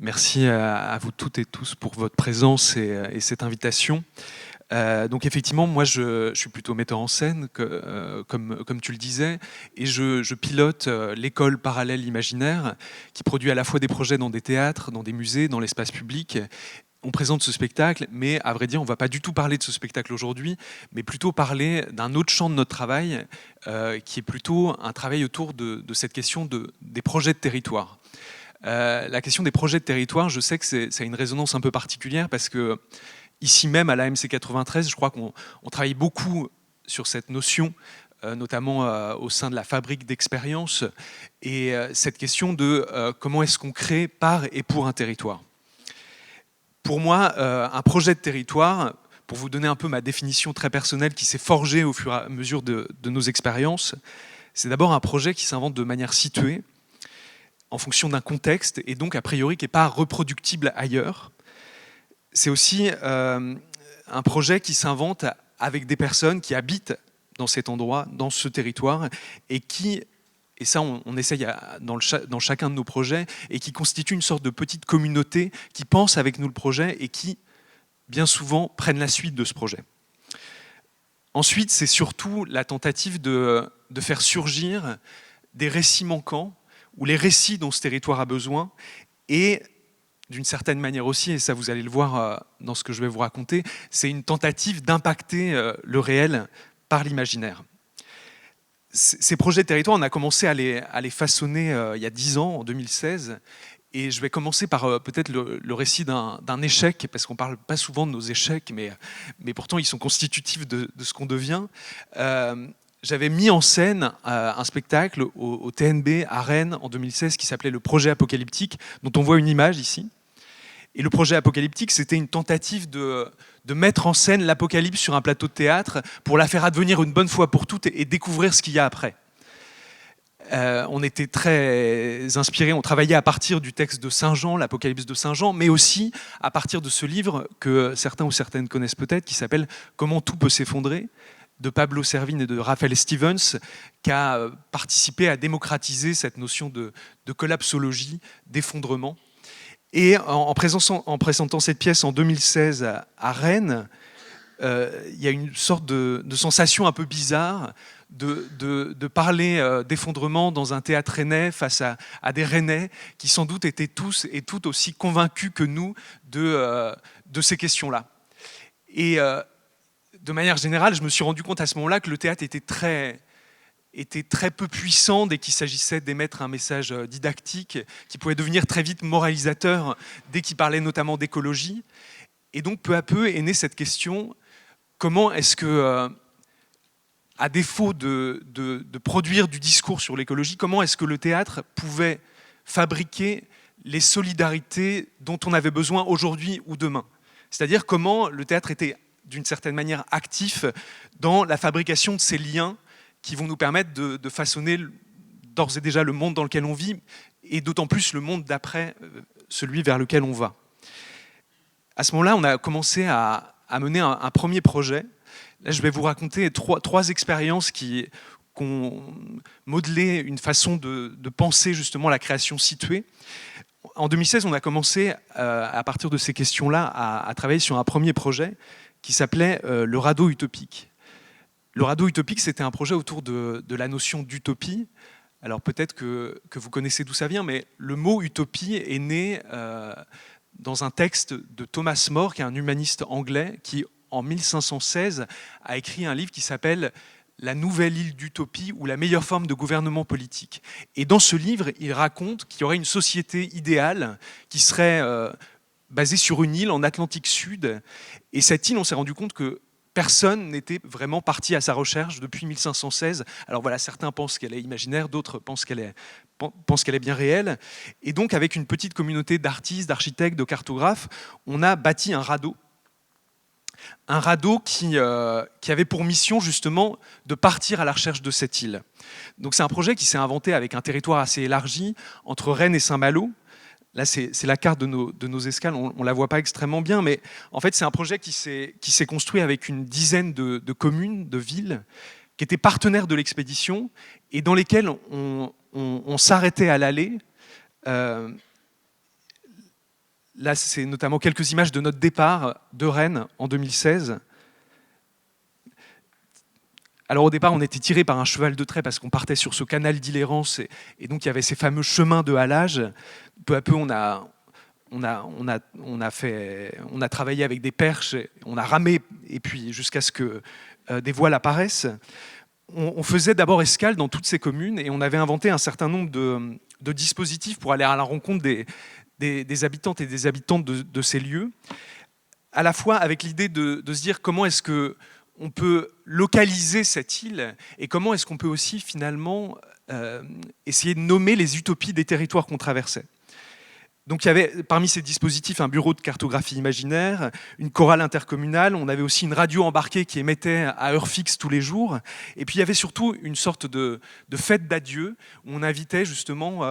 Merci à vous toutes et tous pour votre présence et cette invitation. Donc effectivement, moi je suis plutôt metteur en scène, comme tu le disais, et je pilote l'école parallèle imaginaire, qui produit à la fois des projets dans des théâtres, dans des musées, dans l'espace public. On présente ce spectacle, mais à vrai dire, on ne va pas du tout parler de ce spectacle aujourd'hui, mais plutôt parler d'un autre champ de notre travail, qui est plutôt un travail autour de cette question des projets de territoire. La question des projets de territoire, je sais que ça a une résonance un peu particulière parce que ici même à l'AMC 93, je crois qu'on travaille beaucoup sur cette notion, notamment au sein de la fabrique d'expérience, et cette question de comment est-ce qu'on crée par et pour un territoire. Pour moi, un projet de territoire, pour vous donner un peu ma définition très personnelle qui s'est forgée au fur et à mesure de nos expériences, c'est d'abord un projet qui s'invente de manière située, en fonction d'un contexte, et donc a priori qui n'est pas reproductible ailleurs. C'est aussi un projet qui s'invente avec des personnes qui habitent dans cet endroit, dans ce territoire, et ça on essaye dans chacun de nos projets, et qui constituent une sorte de petite communauté qui pense avec nous le projet et qui, bien souvent, prennent la suite de ce projet. Ensuite, c'est surtout la tentative de faire surgir des récits manquants, ou les récits dont ce territoire a besoin, et d'une certaine manière aussi, et ça vous allez le voir dans ce que je vais vous raconter, c'est une tentative d'impacter le réel par l'imaginaire. Ces projets de territoire, on a commencé à les façonner il y a 10 ans, en 2016, et je vais commencer par peut-être le récit d'un échec, parce qu'on ne parle pas souvent de nos échecs, mais pourtant ils sont constitutifs de ce qu'on devient. J'avais mis en scène un spectacle au TNB à Rennes en 2016 qui s'appelait Le Projet Apocalyptique, dont on voit une image ici. Et le projet Apocalyptique, c'était une tentative de mettre en scène l'apocalypse sur un plateau de théâtre pour la faire advenir une bonne fois pour toutes et découvrir ce qu'il y a après. On était très inspirés, on travaillait à partir du texte de Saint Jean, l'Apocalypse de Saint Jean, mais aussi à partir de ce livre que certains ou certaines connaissent peut-être, qui s'appelle « Comment tout peut s'effondrer » de Pablo Servigne et de Raphaël Stevens, qui a participé à démocratiser cette notion de collapsologie, d'effondrement. Et en présentant cette pièce en 2016 à Rennes, il y a une sorte de sensation un peu bizarre de parler d'effondrement dans un théâtre rennais face à des Rennais qui sans doute étaient tous et toutes aussi convaincus que nous de ces questions-là. Et de manière générale, je me suis rendu compte à ce moment-là que le théâtre était très peu puissant dès qu'il s'agissait d'émettre un message didactique, qui pouvait devenir très vite moralisateur dès qu'il parlait notamment d'écologie. Et donc peu à peu est née cette question, comment est-ce que, à défaut de produire du discours sur l'écologie, comment est-ce que le théâtre pouvait fabriquer les solidarités dont on avait besoin aujourd'hui ou demain? C'est-à-dire comment le théâtre était d'une certaine manière actif dans la fabrication de ces liens qui vont nous permettre de façonner d'ores et déjà le monde dans lequel on vit, et d'autant plus le monde d'après, celui vers lequel on va. À ce moment-là, on a commencé à mener un premier projet. Là, je vais vous raconter trois expériences qui ont modelé une façon de penser justement la création située. En 2016, on a commencé, à partir de ces questions-là, à travailler sur un premier projet qui s'appelait le radeau utopique. Le radeau utopique, c'était un projet autour de la notion d'utopie. Alors peut-être que vous connaissez d'où ça vient, mais le mot utopie est né dans un texte de Thomas More, qui est un humaniste anglais, qui en 1516 a écrit un livre qui s'appelle « La nouvelle île d'utopie ou la meilleure forme de gouvernement politique ». Et dans ce livre, il raconte qu'il y aurait une société idéale qui serait basée sur une île en Atlantique Sud. Et cette île, on s'est rendu compte que personne n'était vraiment parti à sa recherche depuis 1516. Alors voilà, certains pensent qu'elle est imaginaire, d'autres pensent qu'elle est bien réelle. Et donc, avec une petite communauté d'artistes, d'architectes, de cartographes, on a bâti un radeau. Un radeau qui avait pour mission, justement, de partir à la recherche de cette île. Donc c'est un projet qui s'est inventé avec un territoire assez élargi, entre Rennes et Saint-Malo. Là, c'est la carte de nos escales, on ne la voit pas extrêmement bien, mais en fait, c'est un projet qui s'est construit avec une dizaine de communes, de villes, qui étaient partenaires de l'expédition et dans lesquelles on s'arrêtait à l'aller là, c'est notamment quelques images de notre départ de Rennes en 2016. Alors au départ, on était tiré par un cheval de trait parce qu'on partait sur ce canal d'Illérance et donc il y avait ces fameux chemins de halage. Peu à peu, on a travaillé avec des perches, on a ramé et puis jusqu'à ce que des voiles apparaissent. On faisait d'abord escale dans toutes ces communes et on avait inventé un certain nombre de dispositifs pour aller à la rencontre des habitantes et des habitants de ces lieux, à la fois avec l'idée de se dire comment est-ce qu'on peut localiser cette île et comment est-ce qu'on peut aussi finalement essayer de nommer les utopies des territoires qu'on traversait. Donc il y avait parmi ces dispositifs un bureau de cartographie imaginaire, une chorale intercommunale, on avait aussi une radio embarquée qui émettait à heure fixe tous les jours, et puis il y avait surtout une sorte de fête d'adieu où on invitait justement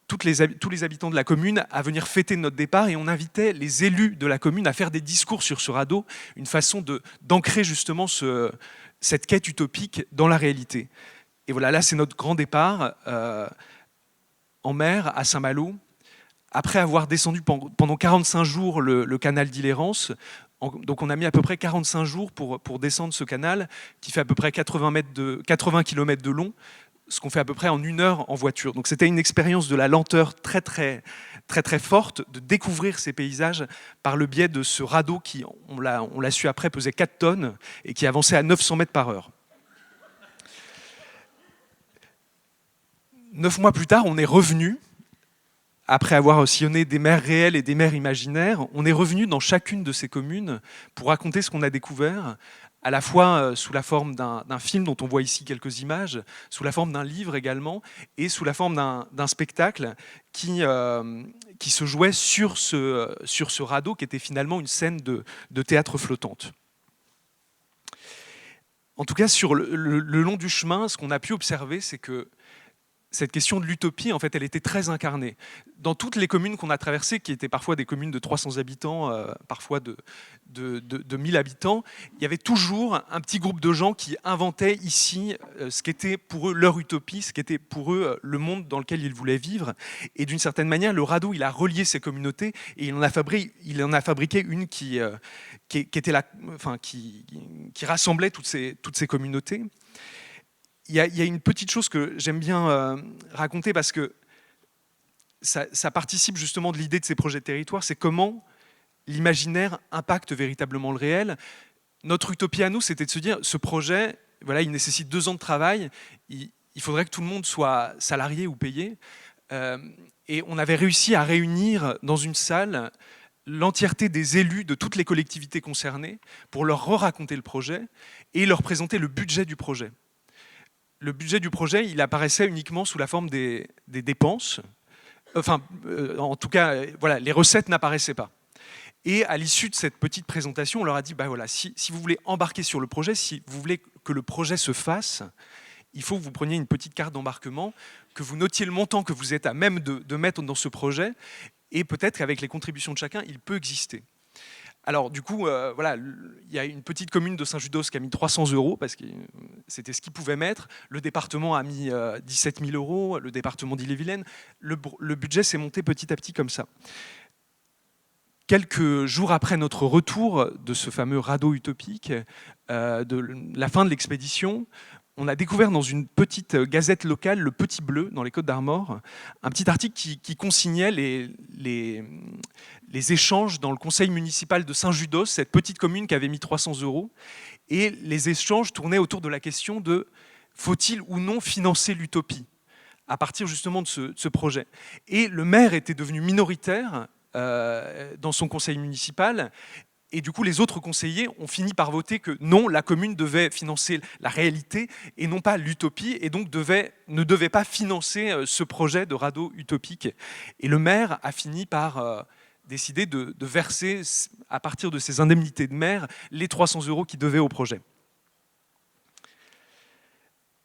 tous les habitants de la commune à venir fêter notre départ et on invitait les élus de la commune à faire des discours sur ce radeau, une façon d'ancrer justement cette quête utopique dans la réalité. Et voilà, là c'est notre grand départ en mer à Saint-Malo. Après avoir descendu pendant 45 jours le canal d'Illérance, donc on a mis à peu près 45 jours pour descendre ce canal qui fait à peu près 80 km de long, ce qu'on fait à peu près en 1 heure en voiture. Donc c'était une expérience de la lenteur très très très très forte, de découvrir ces paysages par le biais de ce radeau qui, on l'a su après, pesait 4 tonnes et qui avançait à 900 mètres par heure. 9 mois plus tard, on est revenu. Après avoir sillonné des mers réelles et des mers imaginaires, on est revenu dans chacune de ces communes pour raconter ce qu'on a découvert, à la fois sous la forme d'un film dont on voit ici quelques images, sous la forme d'un livre également, et sous la forme d'un spectacle qui se jouait sur ce radeau, qui était finalement une scène de théâtre flottante. En tout cas, sur le long du chemin, ce qu'on a pu observer, c'est que cette question de l'utopie, en fait, elle était très incarnée. Dans toutes les communes qu'on a traversées, qui étaient parfois des communes de 300 habitants, parfois de 1000 habitants, il y avait toujours un petit groupe de gens qui inventaient ici ce qu'était pour eux leur utopie, ce qu'était pour eux le monde dans lequel ils voulaient vivre. Et d'une certaine manière, le radeau, il a relié ces communautés et il en a fabriqué une qui rassemblait toutes ces communautés. Il y a une petite chose que j'aime bien raconter parce que ça participe justement de l'idée de ces projets de territoire, c'est comment l'imaginaire impacte véritablement le réel. Notre utopie à nous, c'était de se dire, ce projet, voilà, il nécessite 2 ans de travail, il faudrait que tout le monde soit salarié ou payé. Et on avait réussi à réunir dans une salle l'entièreté des élus de toutes les collectivités concernées pour leur raconter le projet et leur présenter le budget du projet. Le budget du projet, il apparaissait uniquement sous la forme des dépenses. Enfin, en tout cas, voilà, les recettes n'apparaissaient pas. Et à l'issue de cette petite présentation, on leur a dit, bah voilà, si vous voulez embarquer sur le projet, si vous voulez que le projet se fasse, il faut que vous preniez une petite carte d'embarquement, que vous notiez le montant que vous êtes à même de mettre dans ce projet, et peut-être qu'avec les contributions de chacun, il peut exister. Alors du coup, voilà, il y a une petite commune de Saint-Judos qui a mis 300 € parce que c'était ce qu'ils pouvaient mettre. Le département a mis 17 000 €, le département d'Ille-et-Vilaine. Le budget s'est monté petit à petit comme ça. Quelques jours après notre retour de ce fameux radeau utopique, de la fin de l'expédition, on a découvert dans une petite gazette locale, le Petit Bleu, dans les Côtes-d'Armor, un petit article qui consignait les échanges dans le conseil municipal de Saint-Judos, cette petite commune qui avait mis 300 €. Et les échanges tournaient autour de la question de faut-il ou non financer l'utopie à partir justement de ce projet. Et le maire était devenu minoritaire dans son conseil municipal. Et du coup, les autres conseillers ont fini par voter que non, la commune devait financer la réalité et non pas l'utopie, et donc ne devait pas financer ce projet de radeau utopique. Et le maire a fini par décider de verser, à partir de ses indemnités de maire, les 300 € qu'il devait au projet.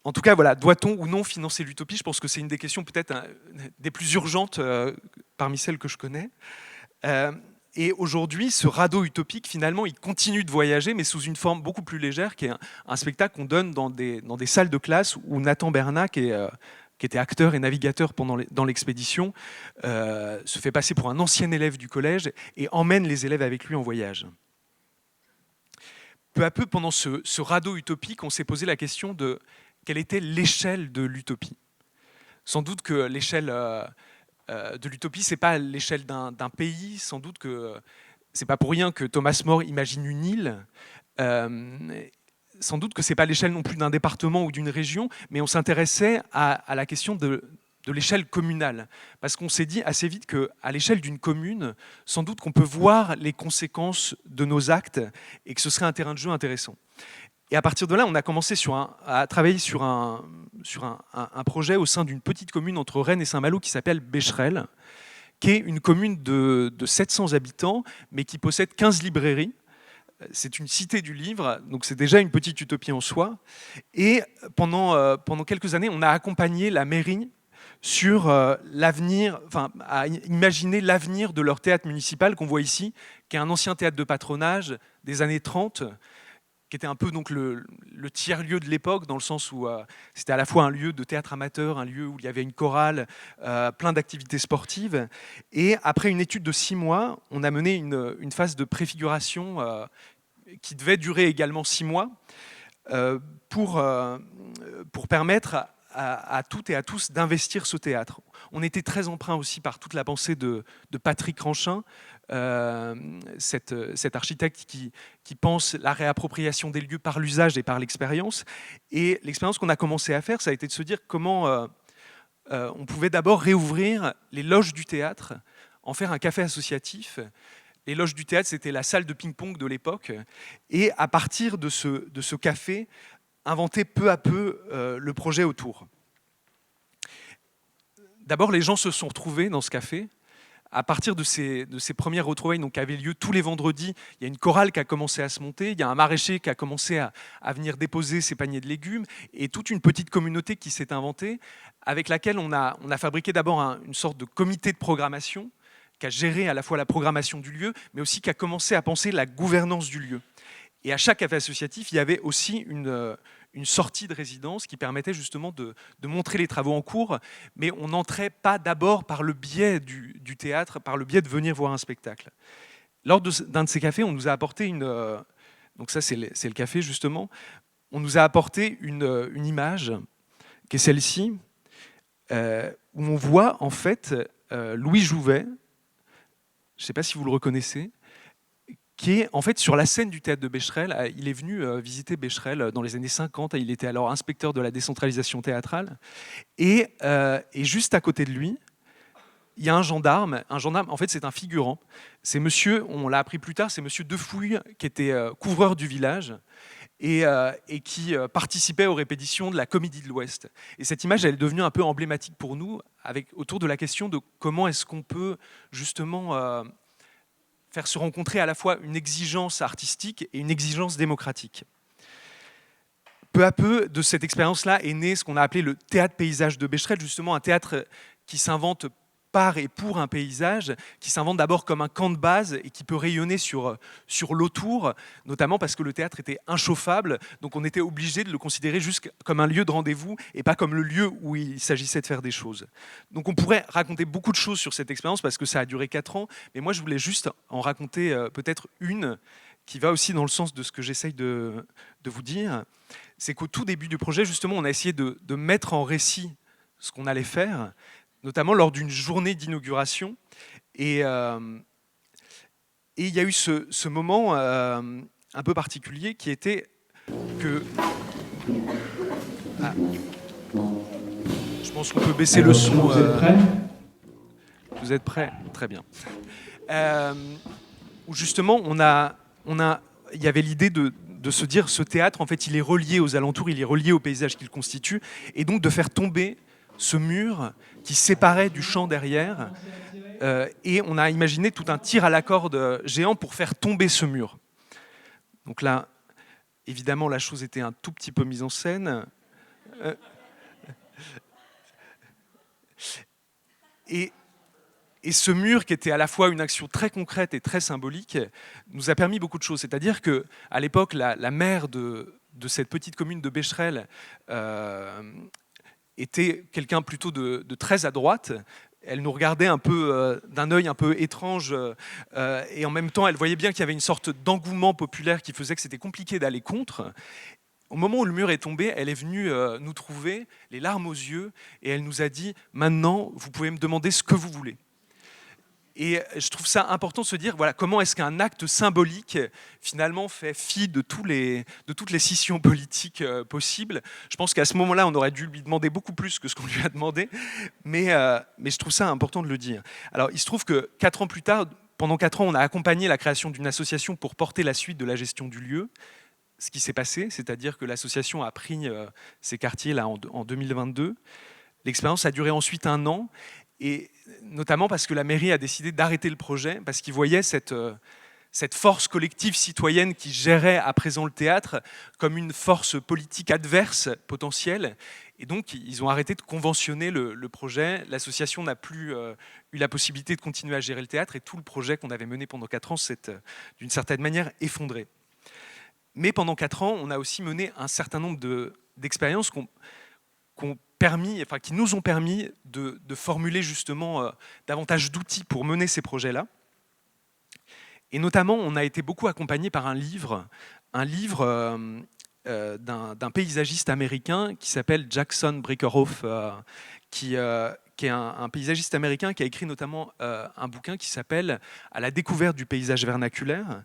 En tout cas, voilà, doit-on ou non financer l'utopie? Je pense que c'est une des questions peut-être des plus urgentes parmi celles que je connais. Et aujourd'hui, ce radeau utopique, finalement, il continue de voyager, mais sous une forme beaucoup plus légère, qui est un spectacle qu'on donne dans des salles de classe où Nathan Bernac est qui était acteur et navigateur dans l'expédition, se fait passer pour un ancien élève du collège et emmène les élèves avec lui en voyage. Peu à peu, pendant ce radeau utopique, on s'est posé la question de quelle était l'échelle de l'utopie. Sans doute que l'échelle de l'utopie, c'est pas l'échelle d'un pays. Sans doute que c'est pas pour rien que Thomas More imagine une île. Sans doute que c'est pas l'échelle non plus d'un département ou d'une région, mais on s'intéressait à la question de l'échelle communale. Parce qu'on s'est dit assez vite qu'à l'échelle d'une commune, sans doute qu'on peut voir les conséquences de nos actes et que ce serait un terrain de jeu intéressant. Et à partir de là, on a commencé à travailler sur un projet au sein d'une petite commune entre Rennes et Saint-Malo qui s'appelle Becherel, qui est une commune de 700 habitants, mais qui possède 15 librairies. C'est une cité du livre, donc c'est déjà une petite utopie en soi. Et pendant quelques années, on a accompagné la mairie sur l'avenir, enfin, à imaginer l'avenir de leur théâtre municipal qu'on voit ici, qui est un ancien théâtre de patronage des années 30, qui était un peu donc le tiers-lieu de l'époque, dans le sens où c'était à la fois un lieu de théâtre amateur, un lieu où il y avait une chorale, plein d'activités sportives. Et après une étude de 6 mois, on a mené une phase de préfiguration qui devait durer également 6 mois pour permettre à toutes et à tous d'investir ce théâtre. On était très empreint aussi par toute la pensée de Patrick Ranchin, cet architecte qui pense la réappropriation des lieux par l'usage et par l'expérience. Et l'expérience qu'on a commencé à faire, ça a été de se dire comment on pouvait d'abord réouvrir les loges du théâtre, en faire un café associatif. Les loges du théâtre, c'était la salle de ping-pong de l'époque. Et à partir de ce café, inventer peu à peu le projet autour. D'abord, les gens se sont retrouvés dans ce café. À partir de ces premières retrouvailles donc, qui avaient lieu tous les vendredis, il y a une chorale qui a commencé à se monter, il y a un maraîcher qui a commencé à venir déposer ses paniers de légumes, et toute une petite communauté qui s'est inventée, avec laquelle on a fabriqué d'abord une sorte de comité de programmation, qui a géré à la fois la programmation du lieu, mais aussi qui a commencé à penser la gouvernance du lieu. Et à chaque café associatif, il y avait aussi une sortie de résidence qui permettait justement de montrer les travaux en cours, mais on n'entrait pas d'abord par le biais du théâtre, par le biais de venir voir un spectacle. Lors d'un de ces cafés, on nous a apporté donc ça c'est le café justement, on nous a apporté une image, qui est celle-ci, où on voit en fait Louis Jouvet, je ne sais pas si vous le reconnaissez, qui est en fait sur la scène du théâtre de Becherel. Il est venu visiter Becherel dans les années 50, il était alors inspecteur de la décentralisation théâtrale, et juste à côté de lui, il y a un gendarme, en fait c'est un figurant, c'est monsieur, on l'a appris plus tard, c'est monsieur Defouille, qui était couvreur du village, et qui participait aux répétitions de la Comédie de l'Ouest. Et cette image, elle est devenue un peu emblématique pour nous, autour de la question de comment est-ce qu'on peut justement faire se rencontrer à la fois une exigence artistique et une exigence démocratique. Peu à peu, de cette expérience-là est né ce qu'on a appelé le théâtre paysage de Becherel, justement un théâtre qui s'invente par et pour un paysage, qui s'invente d'abord comme un camp de base et qui peut rayonner sur l'autour, notamment parce que le théâtre était inchauffable, donc on était obligé de le considérer juste comme un lieu de rendez-vous et pas comme le lieu où il s'agissait de faire des choses. Donc on pourrait raconter beaucoup de choses sur cette expérience parce que ça a duré 4 ans, mais moi je voulais juste en raconter peut-être une qui va aussi dans le sens de ce que j'essaye de vous dire. C'est qu'au tout début du projet, justement, on a essayé de mettre en récit ce qu'on allait faire, notamment lors d'une journée d'inauguration. Et il y a eu ce moment un peu particulier qui était que... Ah. Je pense qu'on peut baisser le son. Vous êtes prêts ? Vous êtes prêts ? Très bien. Où justement, il y avait l'idée de se dire ce théâtre, en fait, il est relié aux alentours, il est relié au paysage qu'il constitue, et donc de faire tomber ce mur qui séparait du champ derrière, et on a imaginé tout un tir à la corde géant pour faire tomber ce mur. Donc là, évidemment, la chose était un tout petit peu mise en scène. Et ce mur, qui était à la fois une action très concrète et très symbolique, nous a permis beaucoup de choses. C'est-à-dire qu'à l'époque, la maire de cette petite commune de Becherel était quelqu'un plutôt de très à droite. Elle nous regardait un peu d'un œil un peu étrange et en même temps, elle voyait bien qu'il y avait une sorte d'engouement populaire qui faisait que c'était compliqué d'aller contre. Au moment où le mur est tombé, elle est venue nous trouver, les larmes aux yeux, et elle nous a dit « Maintenant, vous pouvez me demander ce que vous voulez ». Et je trouve ça important de se dire voilà, comment est-ce qu'un acte symbolique finalement fait fi de toutes les scissions politiques possibles. Je pense qu'à ce moment-là, on aurait dû lui demander beaucoup plus que ce qu'on lui a demandé, mais je trouve ça important de le dire. Alors il se trouve que 4 ans plus tard, pendant 4 ans, on a accompagné la création d'une association pour porter la suite de la gestion du lieu. Ce qui s'est passé, c'est-à-dire que l'association a pris ces quartiers là en 2022. L'expérience a duré ensuite 1 an, et notamment parce que la mairie a décidé d'arrêter le projet, parce qu'ils voyaient cette force collective citoyenne qui gérait à présent le théâtre comme une force politique adverse potentielle. Et donc, ils ont arrêté de conventionner le projet. L'association n'a plus eu la possibilité de continuer à gérer le théâtre, et tout le projet qu'on avait mené pendant 4 ans s'est d'une certaine manière effondré. Mais pendant 4 ans, on a aussi mené un certain nombre d'expériences qui nous ont permis de formuler justement davantage d'outils pour mener ces projets-là. Et notamment, on a été beaucoup accompagné par un livre d'un paysagiste américain qui s'appelle Jackson Brikerhoff, qui est un paysagiste américain qui a écrit notamment un bouquin qui s'appelle « À la découverte du paysage vernaculaire »,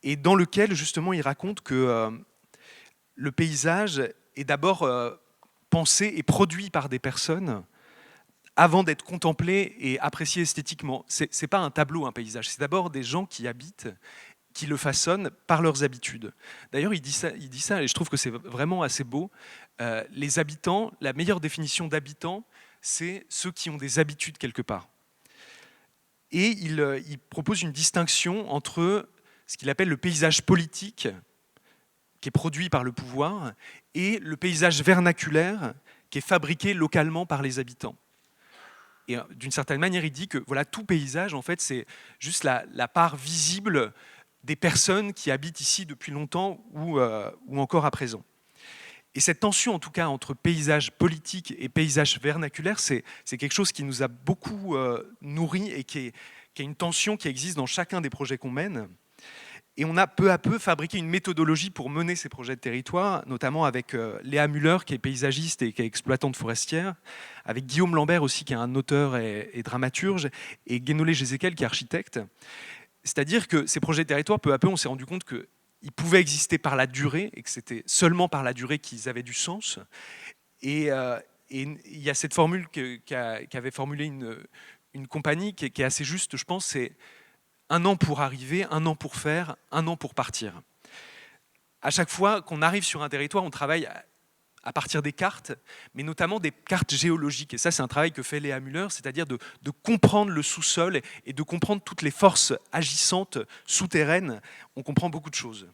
et dans lequel justement il raconte que le paysage est d'abord pensé et produit par des personnes avant d'être contemplé et apprécié esthétiquement. C'est pas un tableau, un paysage, c'est d'abord des gens qui habitent, qui le façonnent par leurs habitudes. D'ailleurs, il dit ça, et je trouve que c'est vraiment assez beau. Les habitants, la meilleure définition d'habitants, c'est ceux qui ont des habitudes quelque part. Et il propose une distinction entre ce qu'il appelle le paysage politique, qui est produit par le pouvoir, et le paysage vernaculaire, qui est fabriqué localement par les habitants. Et d'une certaine manière, il dit que voilà, tout paysage, en fait, c'est juste la part visible des personnes qui habitent ici depuis longtemps ou encore à présent. Et cette tension, en tout cas, entre paysage politique et paysage vernaculaire, c'est quelque chose qui nous a beaucoup nourri et qui est une tension qui existe dans chacun des projets qu'on mène. Et on a peu à peu fabriqué une méthodologie pour mener ces projets de territoire, notamment avec Léa Müller, qui est paysagiste et qui est exploitante forestière, avec Guillaume Lambert aussi, qui est un auteur et dramaturge, et Guénolé Jézéquel, qui est architecte. C'est-à-dire que ces projets de territoire, peu à peu, on s'est rendu compte qu'ils pouvaient exister par la durée, et que c'était seulement par la durée qu'ils avaient du sens. Et il y a cette formule qu'avait formulée une compagnie qui est assez juste, je pense, c'est 1 an pour arriver, 1 an pour faire, 1 an pour partir. À chaque fois qu'on arrive sur un territoire, on travaille à partir des cartes, mais notamment des cartes géologiques. Et ça, c'est un travail que fait Léa Müller, c'est-à-dire de comprendre le sous-sol et de comprendre toutes les forces agissantes souterraines. On comprend beaucoup de choses.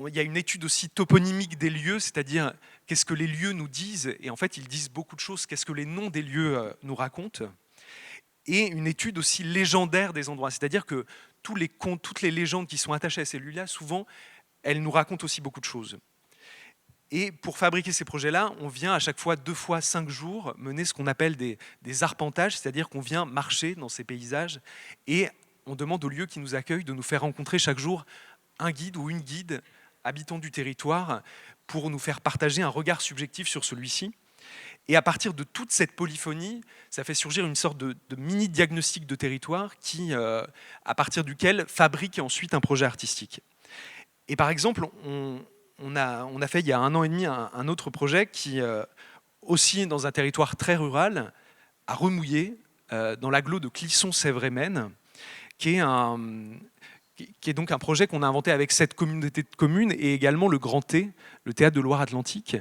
Il y a une étude aussi toponymique des lieux, c'est-à-dire qu'est-ce que les lieux nous disent. Et en fait, ils disent beaucoup de choses. Qu'est-ce que les noms des lieux nous racontent ? Et une étude aussi légendaire des endroits. C'est-à-dire que tous les contes, toutes les légendes qui sont attachées à ces lieux-là, souvent, elles nous racontent aussi beaucoup de choses. Et pour fabriquer ces projets-là, on vient à chaque fois 2 fois 5 jours mener ce qu'on appelle des arpentages, c'est-à-dire qu'on vient marcher dans ces paysages et on demande aux lieux qui nous accueillent de nous faire rencontrer chaque jour un guide ou une guide habitant du territoire pour nous faire partager un regard subjectif sur celui-ci. Et à partir de toute cette polyphonie, ça fait surgir une sorte de mini-diagnostic de territoire qui, à partir duquel fabrique ensuite un projet artistique. Et par exemple, on a fait il y a 1 an et demi un autre projet qui, aussi dans un territoire très rural, à Remouillé, dans l'agglo de Clisson-Sèvres-et-Maine, qui est donc un projet qu'on a inventé avec cette communauté de communes et également le Grand T, le théâtre de Loire-Atlantique.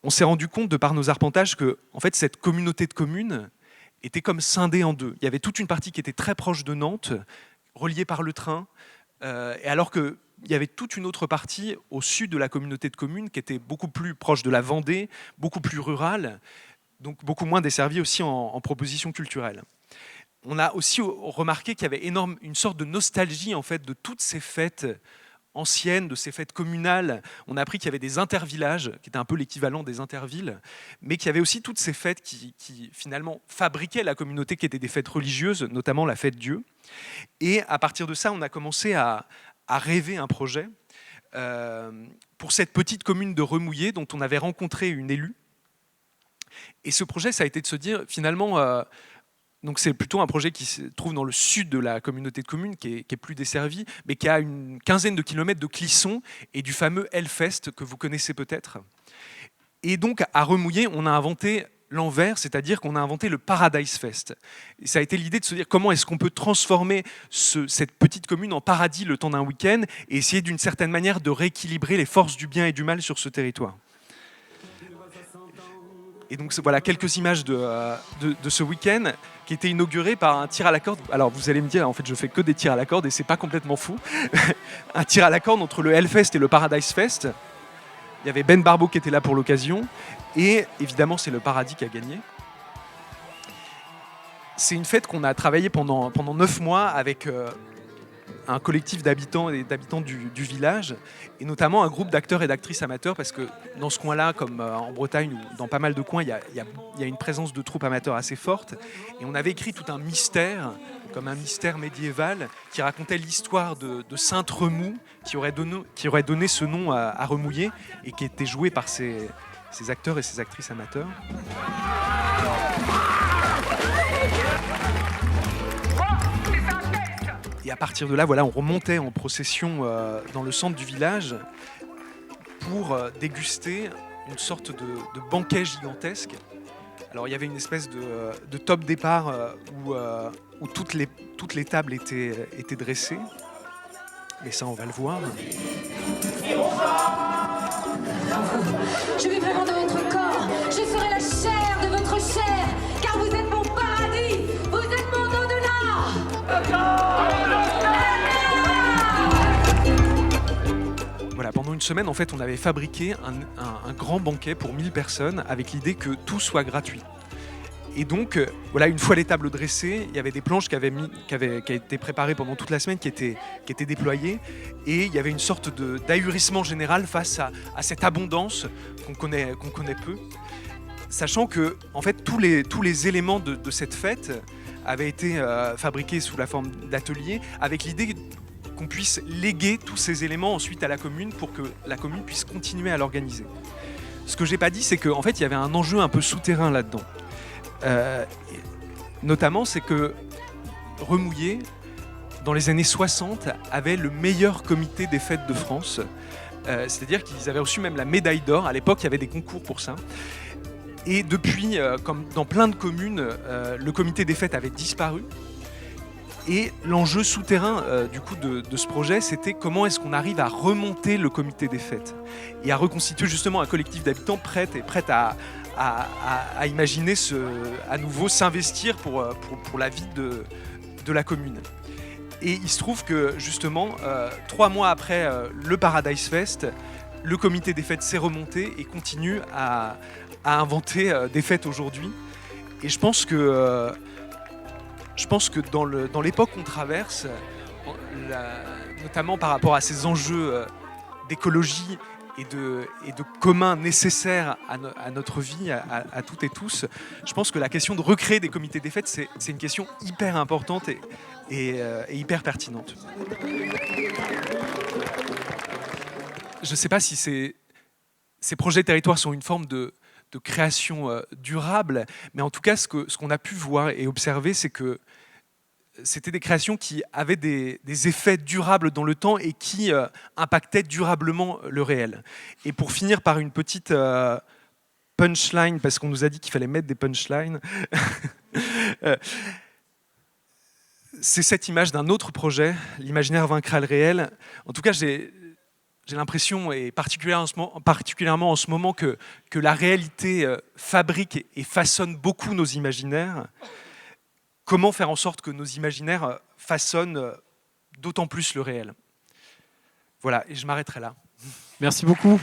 On s'est rendu compte, de par nos arpentages, que en fait, cette communauté de communes était comme scindée en 2. Il y avait toute une partie qui était très proche de Nantes, reliée par le train, et alors qu'il y avait toute une autre partie au sud de la communauté de communes qui était beaucoup plus proche de la Vendée, beaucoup plus rurale, donc beaucoup moins desservie aussi en propositions culturelles. On a aussi remarqué qu'il y avait une sorte de nostalgie en fait, de toutes ces fêtes anciennes, de ces fêtes communales, on a appris qu'il y avait des intervillages, qui étaient un peu l'équivalent des intervilles, mais qu'il y avait aussi toutes ces fêtes qui finalement fabriquaient la communauté, qui étaient des fêtes religieuses, notamment la fête Dieu. Et à partir de ça, on a commencé à rêver un projet pour cette petite commune de Remouillé, dont on avait rencontré une élue. Et ce projet, ça a été de se dire, finalement, donc c'est plutôt un projet qui se trouve dans le sud de la communauté de communes, qui est plus desservie, mais qui a une quinzaine de kilomètres de Clisson et du fameux Hellfest que vous connaissez peut-être. Et donc à Remouillé, on a inventé l'envers, c'est-à-dire qu'on a inventé le Paradise Fest. Et ça a été l'idée de se dire comment est-ce qu'on peut transformer cette petite commune en paradis le temps d'un week-end et essayer d'une certaine manière de rééquilibrer les forces du bien et du mal sur ce territoire. Et donc voilà quelques images de ce week-end qui était inauguré par un tir à la corde. Alors vous allez me dire, en fait je fais que des tirs à la corde et c'est pas complètement fou. Un tir à la corde entre le Hellfest et le Paradise Fest. Il y avait Ben Barbeau qui était là pour l'occasion et évidemment c'est le Paradis qui a gagné. C'est une fête qu'on a travaillé pendant 9 mois avec un collectif d'habitants et d'habitantes du village, et notamment un groupe d'acteurs et d'actrices amateurs, parce que dans ce coin-là, comme en Bretagne ou dans pas mal de coins, il y a une présence de troupes amateurs assez forte. Et on avait écrit tout un mystère, comme un mystère médiéval, qui racontait l'histoire de Sainte Remou, qui aurait donné ce nom à Remouillé, et qui était joué par ces acteurs et ces actrices amateurs. Et à partir de là, voilà, on remontait en procession dans le centre du village pour déguster une sorte de banquet gigantesque. Alors il y avait une espèce de top départ où toutes les tables étaient dressées. Et ça, on va le voir. Je vivrai de votre corps, je serai la chair de votre chair, car vous êtes mon paradis, vous êtes mon au-delà. Voilà, pendant une semaine, en fait, on avait fabriqué un grand banquet pour 1000 personnes avec l'idée que tout soit gratuit. Et donc, voilà, une fois les tables dressées, il y avait des planches qui avaient été préparées pendant toute la semaine, qui étaient déployées, et il y avait une sorte d'ahurissement général face à cette abondance qu'on connaît peu, sachant que, en fait, tous les éléments de cette fête avaient été fabriqués sous la forme d'ateliers, avec l'idée qu'on puisse léguer tous ces éléments ensuite à la commune pour que la commune puisse continuer à l'organiser. Ce que j'ai pas dit, c'est qu'en fait, il y avait un enjeu un peu souterrain là-dedans. Notamment, c'est que Remouillé, dans les années 60, avait le meilleur comité des fêtes de France. C'est-à-dire qu'ils avaient reçu même la médaille d'or. À l'époque, il y avait des concours pour ça. Et depuis, comme dans plein de communes, le comité des fêtes avait disparu. Et l'enjeu souterrain du coup de ce projet, c'était comment est-ce qu'on arrive à remonter le comité des fêtes et à reconstituer justement un collectif d'habitants prêts à imaginer à nouveau s'investir pour la vie de la commune. Et il se trouve que justement, 3 mois après le Paradise Fest, le comité des fêtes s'est remonté et continue à inventer des fêtes aujourd'hui. Et je pense que dans l'époque qu'on traverse, notamment par rapport à ces enjeux d'écologie et de commun nécessaires à notre vie, à toutes et tous, je pense que la question de recréer des comités des fêtes, c'est une question hyper importante et hyper pertinente. Je ne sais pas si ces projets territoires sont une forme de création durable, mais en tout cas, ce qu'on a pu voir et observer, c'est que c'était des créations qui avaient des effets durables dans le temps et qui impactaient durablement le réel. Et pour finir par une petite punchline, parce qu'on nous a dit qu'il fallait mettre des punchlines, c'est cette image d'un autre projet, l'imaginaire vaincra le réel. En tout cas, j'ai l'impression, et particulièrement en ce moment, que la réalité fabrique et façonne beaucoup nos imaginaires. Comment faire en sorte que nos imaginaires façonnent d'autant plus le réel? Voilà, et je m'arrêterai là. Merci beaucoup.